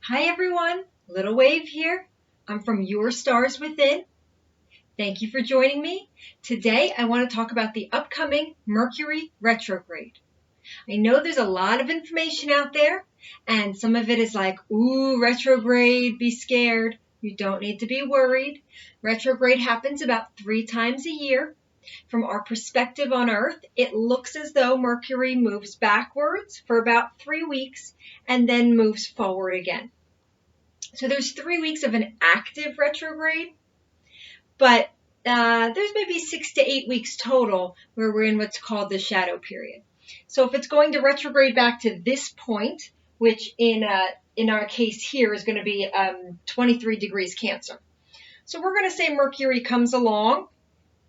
Hi everyone, Little Wave here. I'm from Your Stars Within. Thank you for joining me. Today I want to talk about the upcoming Mercury retrograde. I know there's a lot of information out there and some of it is like, ooh, retrograde, be scared. You don't need to be worried. Retrograde happens about 3 times a year. From our perspective on Earth, it looks as though Mercury moves backwards for about 3 weeks and then moves forward again. So there's 3 weeks of an active retrograde, but there's maybe 6 to 8 weeks total where we're in what's called the shadow period. So if it's going to retrograde back to this point, which in our case here is going to be 23 degrees Cancer. So we're going to say Mercury comes along,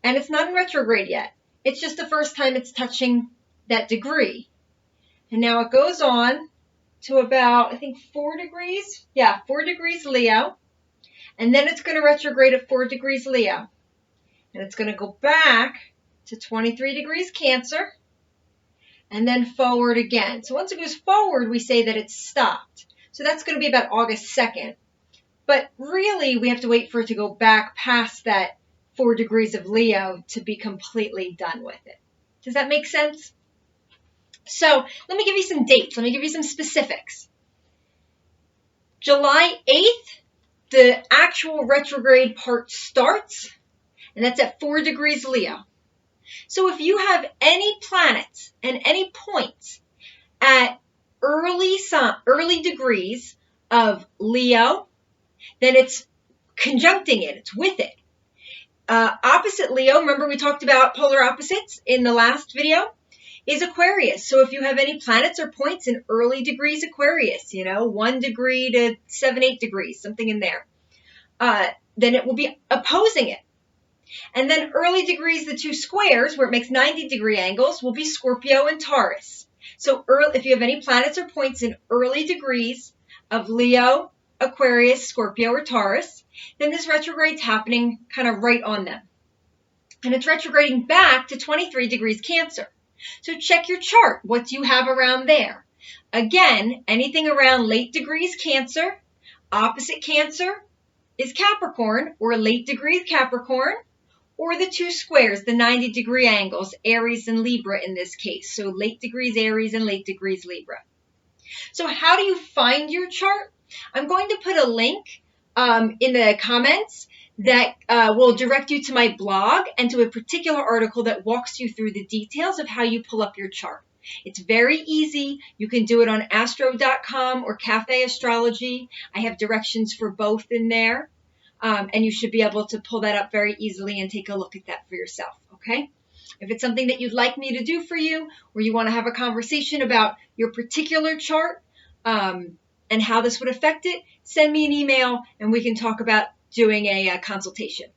and it's not in retrograde yet. It's just the first time it's touching that degree. And now it goes on to about, I think, 4 degrees. Yeah, 4 degrees Leo. And then it's going to retrograde at 4 degrees Leo. And it's going to go back to 23 degrees Cancer. And then forward again. So once it goes forward, we say that it's stopped. So that's going to be about August 2nd. But really, we have to wait for it to go back past that 4 degrees of Leo to be completely done with it. Does that make sense? So let me give you some dates. Let me give you some specifics. July 8th, the actual retrograde part starts, and that's at 4 degrees Leo. So if you have any planets and any points at early degrees of Leo, then it's conjuncting it. It's with it. Opposite Leo, remember we talked about polar opposites in the last video, is Aquarius. So if you have any planets or points in early degrees Aquarius, 1 degree to 7, 8 degrees, something in there, then it will be opposing it. And then early degrees, the 2 squares, where it makes 90-degree angles, will be Scorpio and Taurus. So if you have any planets or points in early degrees of Leo, Aquarius, Scorpio, or Taurus, then this retrograde's happening kind of right on them. And it's retrograding back to 23 degrees Cancer. So check your chart. What do you have around there? Again, anything around late degrees Cancer, opposite Cancer is Capricorn, or late degrees Capricorn, or the 2 squares, the 90-degree angles, Aries and Libra in this case. So late degrees Aries and late degrees Libra. So how do you find your chart? I'm going to put a link in the comments that will direct you to my blog and to a particular article that walks you through the details of how you pull up your chart. It's very easy. You can do it on astro.com or Cafe Astrology. I have directions for both in there. And you should be able to pull that up very easily and take a look at that for yourself, okay? If it's something that you'd like me to do for you, or you want to have a conversation about your particular chart and how this would affect it, send me an email and we can talk about doing a consultation.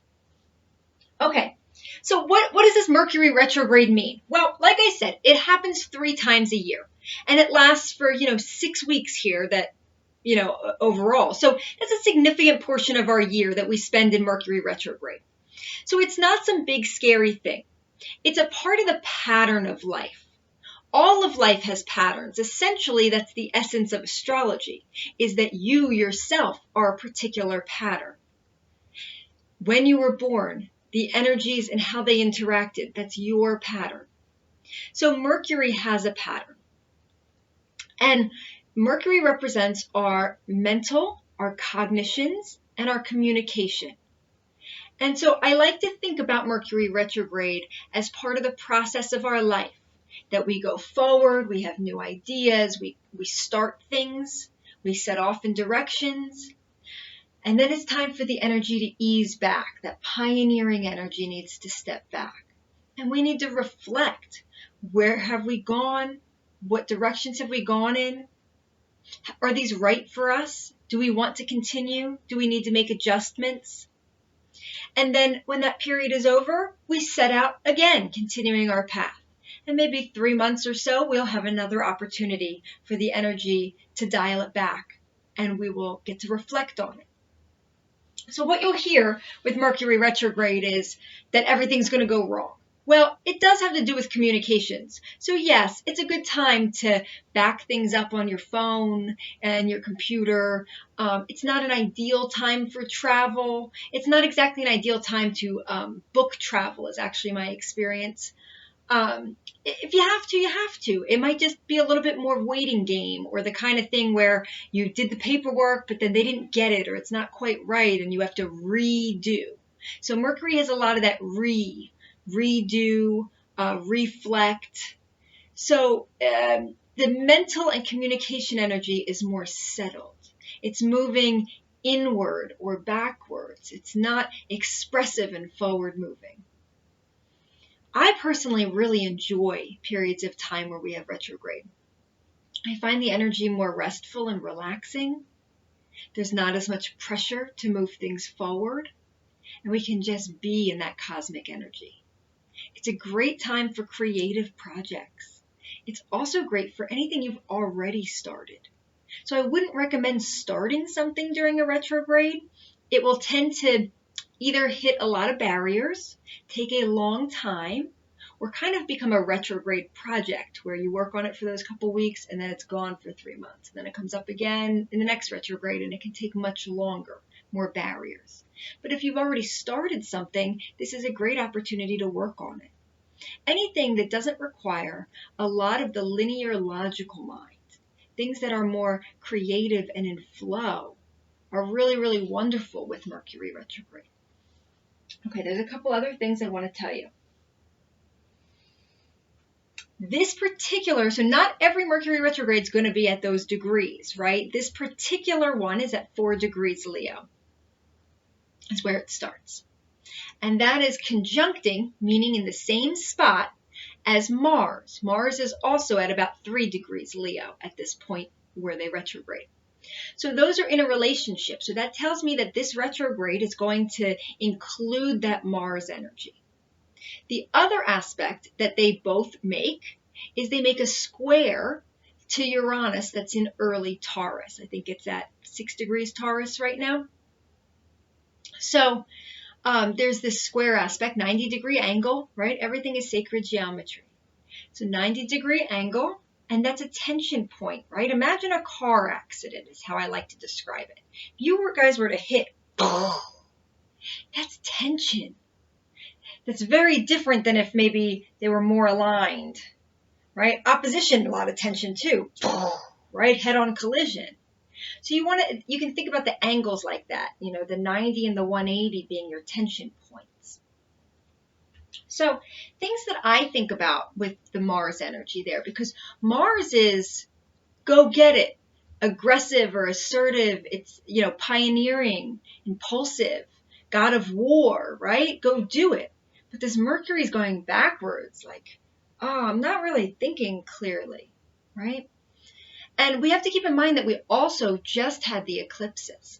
Okay, so what does this Mercury retrograde mean? Well, like I said, it happens 3 times a year, and it lasts for, 6 weeks here overall. So that's a significant portion of our year that we spend in Mercury retrograde. So it's not some big scary thing. It's a part of the pattern of life. All of life has patterns. Essentially, that's the essence of astrology, is that you yourself are a particular pattern. When you were born, the energies and how they interacted, that's your pattern. So Mercury has a pattern. And Mercury represents our mental, our cognitions, and our communication. And so I like to think about Mercury retrograde as part of the process of our life, that we go forward, we have new ideas, we start things, we set off in directions, and then it's time for the energy to ease back. That pioneering energy needs to step back. And we need to reflect. Where have we gone? What directions have we gone in? Are these right for us? Do we want to continue? Do we need to make adjustments? And then when that period is over, we set out again, continuing our path. And maybe 3 months or so, we'll have another opportunity for the energy to dial it back, and we will get to reflect on it. So what you'll hear with Mercury retrograde is that everything's going to go wrong. Well, it does have to do with communications. So yes, it's a good time to back things up on your phone and your computer. It's not an ideal time for travel. It's not exactly an ideal time to book travel, is actually my experience. If you have to, you have to. It might just be a little bit more waiting game, or the kind of thing where you did the paperwork, but then they didn't get it, or it's not quite right, and you have to redo. So Mercury has a lot of that redo, reflect. So the mental and communication energy is more settled. It's moving inward or backwards. It's not expressive and forward moving. I personally really enjoy periods of time where we have retrograde. I find the energy more restful and relaxing. There's not as much pressure to move things forward, and we can just be in that cosmic energy. It's a great time for creative projects. It's also great for anything you've already started. So I wouldn't recommend starting something during a retrograde. It will tend to either hit a lot of barriers, take a long time, or kind of become a retrograde project where you work on it for those couple weeks and then it's gone for 3 months. And then it comes up again in the next retrograde and it can take much longer, more barriers. But if you've already started something, this is a great opportunity to work on it. Anything that doesn't require a lot of the linear logical mind, things that are more creative and in flow, are really, really wonderful with Mercury retrograde. Okay, there's a couple other things I want to tell you. This particular, so not every Mercury retrograde is going to be at those degrees, right? This particular one is at 4 degrees Leo. That's where it starts. And that is conjuncting, meaning in the same spot as Mars. Mars is also at about 3 degrees Leo at this point where they retrograde. So those are in a relationship. So that tells me that this retrograde is going to include that Mars energy. The other aspect that they both make is they make a square to Uranus that's in early Taurus. I think it's at 6 degrees Taurus right now. So there's this square aspect, 90-degree angle, right? Everything is sacred geometry. So 90-degree angle, and that's a tension point, right? Imagine a car accident is how I like to describe it. If you guys were to hit, that's tension. That's very different than if maybe they were more aligned, right? Opposition, a lot of tension too, right? Head-on collision. So you can think about the angles like that, you know, the 90 and the 180 being your tension points. So things that I think about with the Mars energy there, because Mars is go get it, aggressive or assertive. It's, you know, pioneering, impulsive, god of war, right? Go do it. But this Mercury is going backwards, like, oh, I'm not really thinking clearly, right? And we have to keep in mind that we also just had the eclipses,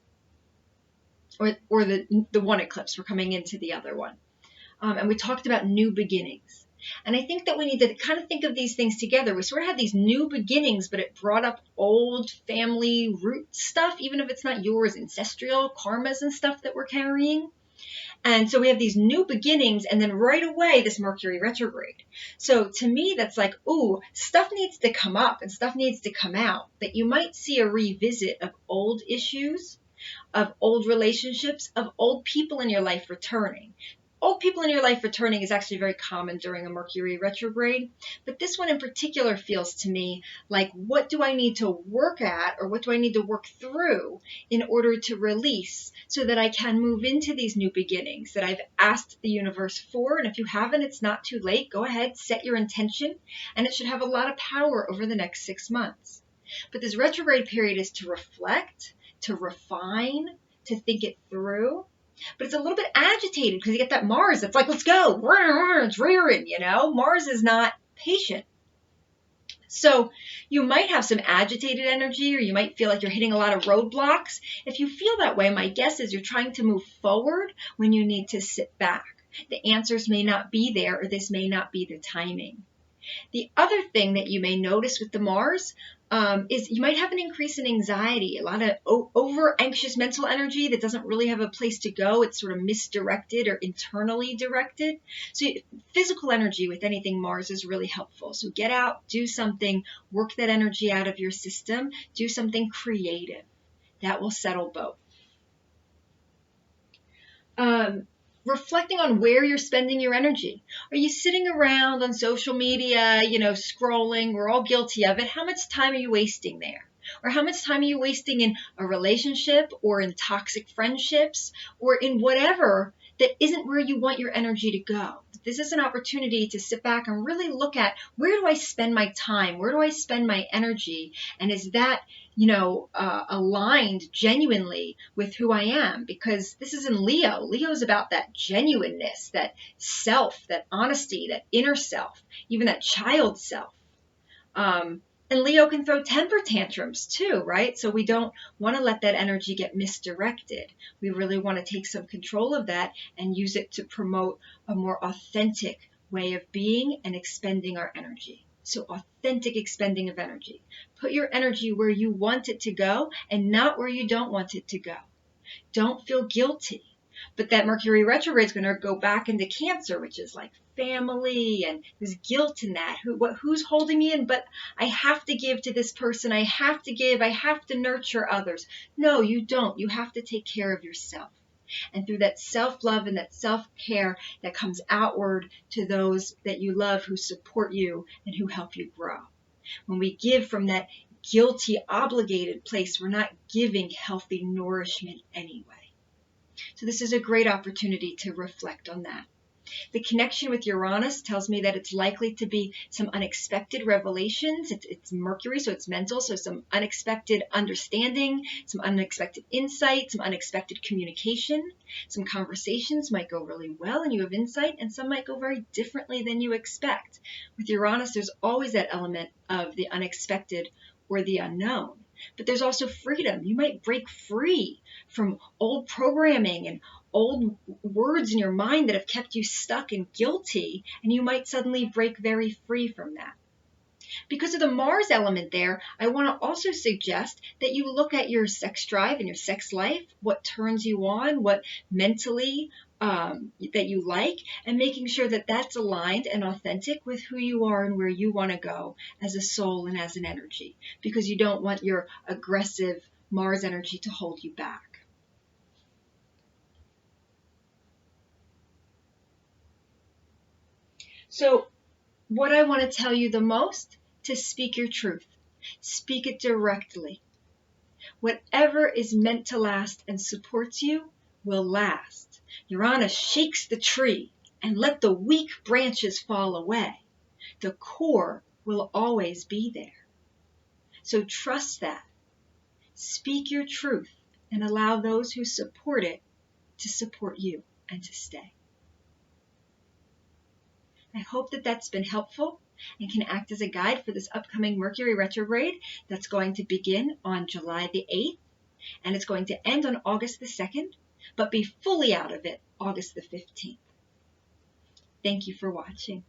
or the one eclipse. We're coming into the other one. And we talked about new beginnings. And I think that we need to kind of think of these things together. We sort of had these new beginnings, but it brought up old family root stuff, even if it's not yours, ancestral karmas and stuff that we're carrying. And so we have these new beginnings, and then right away, this Mercury retrograde. So to me, that's like, ooh, stuff needs to come up and stuff needs to come out, that you might see a revisit of old issues, of old relationships, of old people in your life returning. Old people in your life returning is actually very common during a Mercury retrograde, but this one in particular feels to me like, what do I need to work at, or what do I need to work through in order to release so that I can move into these new beginnings that I've asked the universe for? And if you haven't, it's not too late. Go ahead, set your intention, and it should have a lot of power over the next 6 months. But this retrograde period is to reflect, to refine, to think it through. But it's a little bit agitated because you get that Mars that's like, let's go, it's rearing, you know. Mars is not patient. So you might have some agitated energy, or you might feel like you're hitting a lot of roadblocks. If you feel that way, my guess is you're trying to move forward when you need to sit back. The answers may not be there, or this may not be the timing. The other thing that you may notice with the Mars, is you might have an increase in anxiety, a lot of over anxious mental energy that doesn't really have a place to go. It's sort of misdirected or internally directed. So physical energy with anything Mars is really helpful. So get out, do something, work that energy out of your system, do something creative. That will settle both. Reflecting on where you're spending your energy. Are you sitting around on social media, scrolling? We're all guilty of it. How much time are you wasting there? Or how much time are you wasting in a relationship or in toxic friendships or in whatever that isn't where you want your energy to go? This is an opportunity to sit back and really look at, where do I spend my time? Where do I spend my energy? And is that aligned genuinely with who I am? Because this is in Leo. Leo is about that genuineness, that self, that honesty, that inner self, even that child self. And Leo can throw temper tantrums too, right? So we don't want to let that energy get misdirected. We really want to take some control of that and use it to promote a more authentic way of being and expending our energy. So authentic expending of energy. Put your energy where you want it to go and not where you don't want it to go. Don't feel guilty. But that Mercury retrograde is going to go back into Cancer, which is like family, and there's guilt in that. Who's holding me in? But I have to give to this person. I have to give. I have to nurture others. No, you don't. You have to take care of yourself. And through that self-love and that self-care that comes outward to those that you love, who support you and who help you grow. When we give from that guilty, obligated place, we're not giving healthy nourishment anyway. So this is a great opportunity to reflect on that. The connection with Uranus tells me that it's likely to be some unexpected revelations. It's Mercury, so it's mental, so some unexpected understanding, some unexpected insight, some unexpected communication. Some conversations might go really well and you have insight, and some might go very differently than you expect. With Uranus, there's always that element of the unexpected or the unknown. But there's also freedom. You might break free from old programming and old words in your mind that have kept you stuck and guilty, and you might suddenly break very free from that. Because of the Mars element there, I want to also suggest that you look at your sex drive and your sex life, what turns you on, what mentally that you like, and making sure that that's aligned and authentic with who you are and where you want to go as a soul and as an energy, because you don't want your aggressive Mars energy to hold you back. So what I want to tell you the most, to speak your truth. Speak it directly. Whatever is meant to last and supports you will last. Uranus shakes the tree and let the weak branches fall away. The core will always be there. So trust that. Speak your truth and allow those who support it to support you and to stay. I hope that that's been helpful and can act as a guide for this upcoming Mercury retrograde that's going to begin on July the 8th, and it's going to end on August the 2nd, but be fully out of it August the 15th. Thank you for watching.